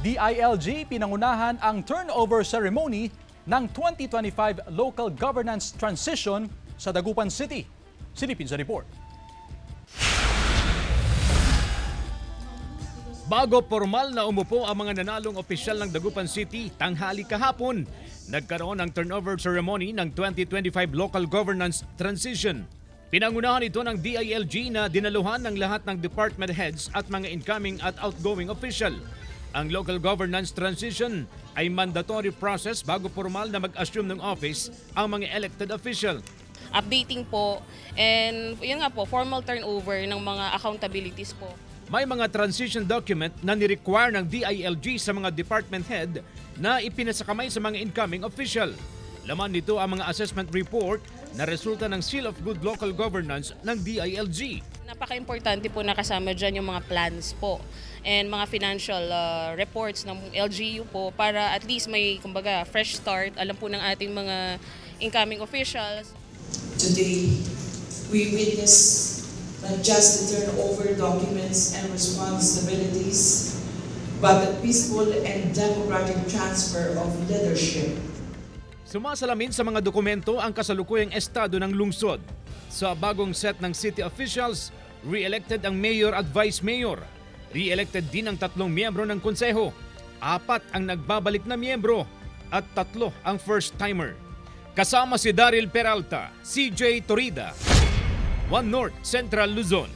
DILG pinangunahan ang turnover ceremony ng 2025 Local Governance Transition sa Dagupan City. Silipin sa report. Bago formal na umupo ang mga nanalong opisyal ng Dagupan City tanghali kahapon, nagkaroon ng turnover ceremony ng 2025 Local Governance Transition. Pinangunahan ito ng DILG na dinaluhan ng lahat ng department heads at mga incoming at outgoing official. Ang local governance transition ay mandatory process bago formal na mag-assume ng office ang mga elected official. Updating po and yun nga po, formal turnover ng mga accountabilities po. May mga transition document na ni-require ng DILG sa mga department head na ipinasakamay sa mga incoming official. Laman nito ang mga assessment report na resulta ng Seal of Good Local Governance ng DILG. Napaka-importante po na kasama dyan yung mga plans po and mga financial reports ng LGU po para at least may kumbaga fresh start, alam po ng ating mga incoming officials. Today, we witness not just the turnover documents and responsibilities, but the peaceful and democratic transfer of leadership. Sumasalamin sa mga dokumento ang kasalukuyang estado ng lungsod. Sa bagong set ng city officials, re-elected ang mayor at vice mayor. Re-elected din ang 3 miyembro ng konseho. 4 ang nagbabalik na miyembro at 3 ang first-timer. Kasama si Daryl Peralta, CJ Torida, One North Central Luzon.